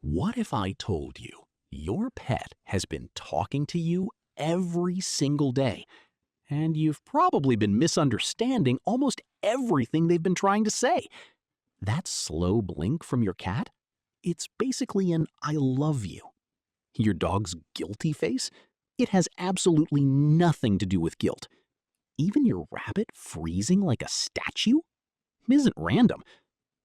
What if I told you your pet has been talking to you every single day, and you've probably been misunderstanding almost everything they've been trying to say? That slow blink from your cat? It's basically an I love you. Your dog's guilty face? It has absolutely nothing to do with guilt. Even your rabbit freezing like a statue isn't random.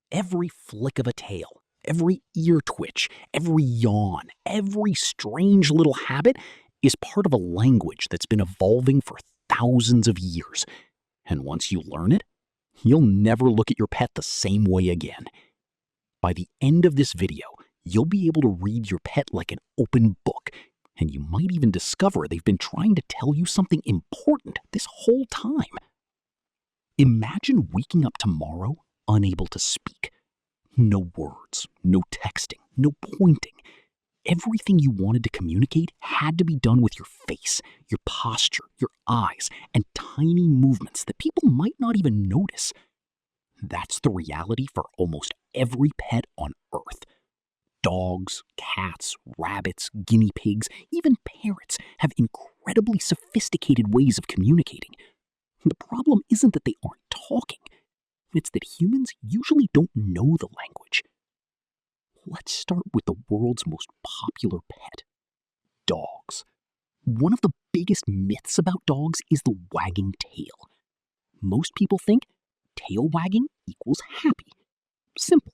Every flick of a tail, every ear twitch, every yawn, every strange little habit is part of a language that's been evolving for thousands of years. And once you learn it, you'll never look at your pet the same way again. By the end of this video, you'll be able to read your pet like an open book, and you might even discover they've been trying to tell you something important this whole time. Imagine waking up tomorrow unable to speak. No words, no texting, no pointing. Everything you wanted to communicate had to be done with your face, your posture, your eyes, and tiny movements that people might not even notice. That's the reality for almost every pet on Earth. Dogs, cats, rabbits, guinea pigs, even parrots have incredibly sophisticated ways of communicating. The problem isn't that they aren't talking. It's that humans usually don't know the language. Let's start with the world's most popular pet, dogs. One of the biggest myths about dogs is the wagging tail. Most people think tail wagging equals happy. Simple.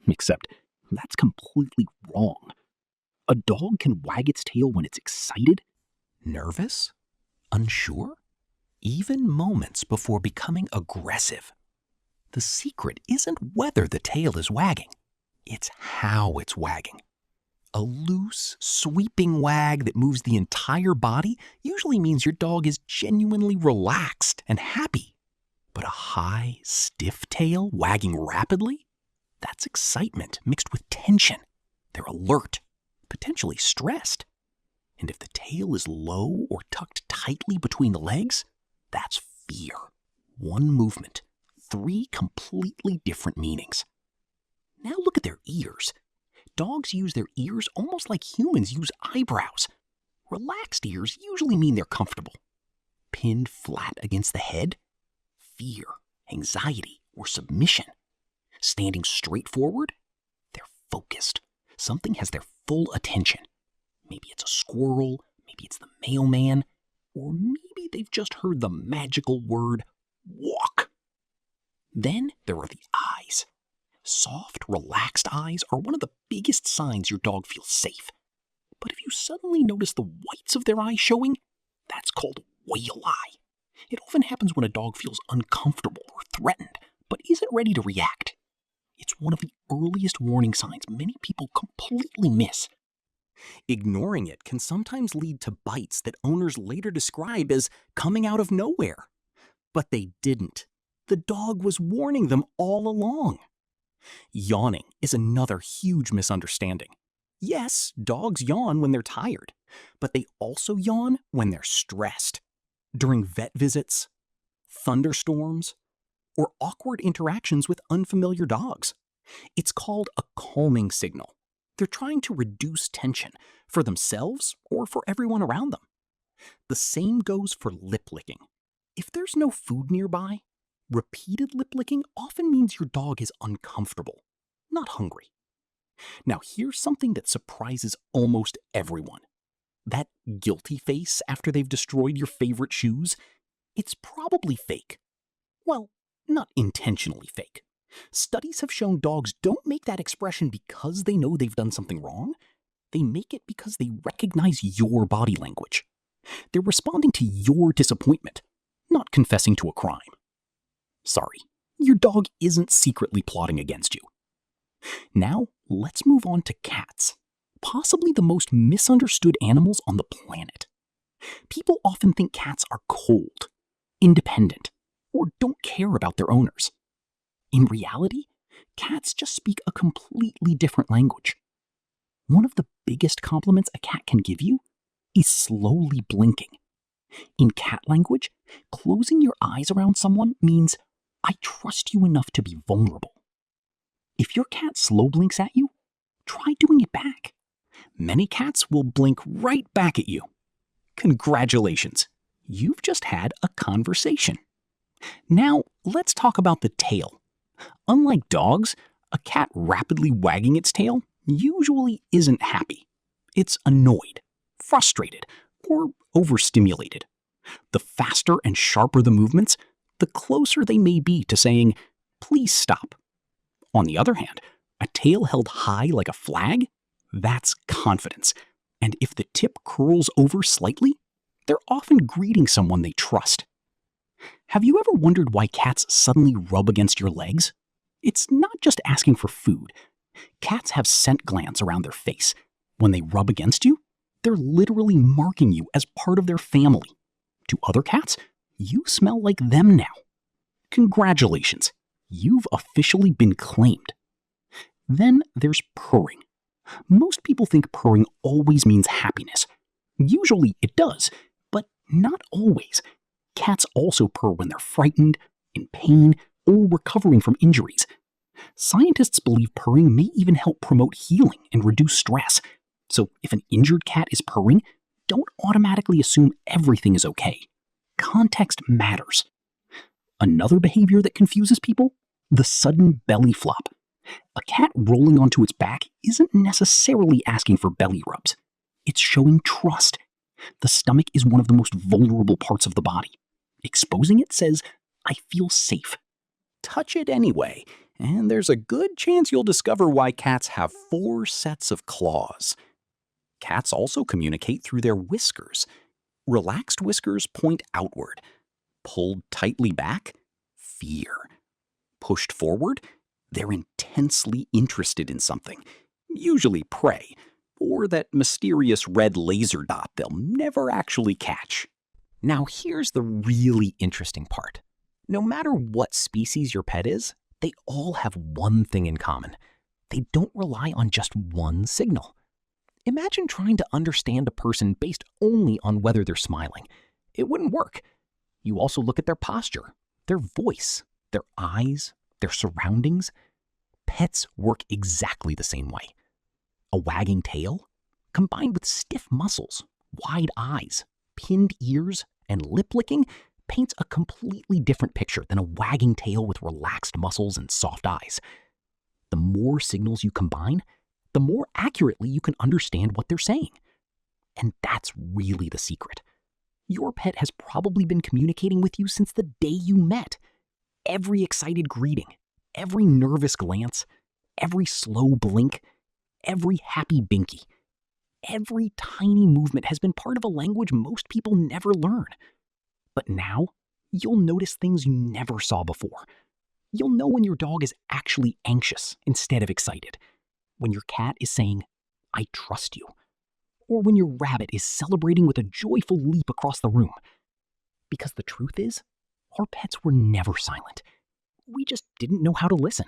Except that's completely wrong. A dog can wag its tail when it's excited, nervous, unsure, even moments before becoming aggressive. The secret isn't whether the tail is wagging, it's how it's wagging. A loose, sweeping wag that moves the entire body usually means your dog is genuinely relaxed and happy. But a high, stiff tail wagging rapidly? That's excitement mixed with tension. They're alert, potentially stressed. And if the tail is low or tucked tightly between the legs, that's fear. One movement. Three completely different meanings. Now look at their ears. Dogs use their ears almost like humans use eyebrows. Relaxed ears usually mean they're comfortable. Pinned flat against the head? Fear, anxiety, or submission. Standing straight forward? They're focused. Something has their full attention. Maybe it's a squirrel, maybe it's the mailman, or maybe they've just heard the magical word walk. Then there are the eyes. Soft, relaxed eyes are one of the biggest signs your dog feels safe. But if you suddenly notice the whites of their eyes showing, that's called whale eye. It often happens when a dog feels uncomfortable or threatened, but isn't ready to react. It's one of the earliest warning signs many people completely miss. Ignoring it can sometimes lead to bites that owners later describe as coming out of nowhere. But they didn't. The dog was warning them all along. Yawning is another huge misunderstanding. Yes, dogs yawn when they're tired, but they also yawn when they're stressed. During vet visits, thunderstorms, or awkward interactions with unfamiliar dogs. It's called a calming signal. They're trying to reduce tension for themselves or for everyone around them. The same goes for lip licking. If there's no food nearby, repeated lip licking often means your dog is uncomfortable, not hungry. Now here's something that surprises almost everyone. That guilty face after they've destroyed your favorite shoes, it's probably fake. Well, not intentionally fake. Studies have shown dogs don't make that expression because they know they've done something wrong. They make it because they recognize your body language. They're responding to your disappointment, not confessing to a crime. Sorry, your dog isn't secretly plotting against you. Now, let's move on to cats, possibly the most misunderstood animals on the planet. People often think cats are cold, independent, or don't care about their owners. In reality, cats just speak a completely different language. One of the biggest compliments a cat can give you is slowly blinking. In cat language, closing your eyes around someone means, I trust you enough to be vulnerable. If your cat slow blinks at you, Try doing it back. Many cats will blink right back at you. Congratulations, you've just had a conversation. Now, let's talk about the tail. Unlike dogs, a cat rapidly wagging its tail usually isn't happy. It's annoyed, frustrated, or overstimulated. The faster and sharper the movements, the closer they may be to saying, "Please stop." On the other hand, a tail held high like a flag, that's confidence. And if the tip curls over slightly, they're often greeting someone they trust. Have you ever wondered why cats suddenly rub against your legs? It's not just asking for food. Cats have scent glands around their face. When they rub against you, they're literally marking you as part of their family. To other cats, you smell like them now. Congratulations, you've officially been claimed. Then there's purring. Most people think purring always means happiness. Usually it does, but not always. Cats also purr when they're frightened, in pain, or recovering from injuries. Scientists believe purring may even help promote healing and reduce stress. So if an injured cat is purring, don't automatically assume everything is okay. Context matters. Another behavior that confuses people? The sudden belly flop. A cat rolling onto its back isn't necessarily asking for belly rubs. It's showing trust. The stomach is one of the most vulnerable parts of the body. Exposing it says, "I feel safe." Touch it anyway, and there's a good chance you'll discover why cats have 4 sets of claws. Cats also communicate through their whiskers. Relaxed whiskers point outward. Pulled tightly back, fear. Pushed forward, they're intensely interested in something, usually prey, or that mysterious red laser dot they'll never actually catch. Now here's the really interesting part. No matter what species your pet is, they all have one thing in common. They don't rely on just one signal. Imagine trying to understand a person based only on whether they're smiling. It wouldn't work. You also look at their posture, their voice, their eyes, their surroundings. Pets work exactly the same way. A wagging tail, combined with stiff muscles, wide eyes, pinned ears, and lip licking, paints a completely different picture than a wagging tail with relaxed muscles and soft eyes. The more signals you combine, the more accurately you can understand what they're saying. And that's really the secret. Your pet has probably been communicating with you since the day you met. Every excited greeting, every nervous glance, every slow blink, every happy binky. Every tiny movement has been part of a language most people never learn. But now, you'll notice things you never saw before. You'll know when your dog is actually anxious instead of excited. When your cat is saying, "I trust you." Or when your rabbit is celebrating with a joyful leap across the room. Because the truth is, our pets were never silent. We just didn't know how to listen.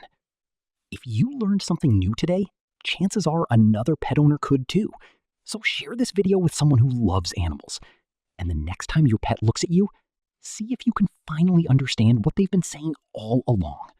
If you learned something new today, chances are another pet owner could too. So share this video with someone who loves animals. And the next time your pet looks at you, see if you can finally understand what they've been saying all along.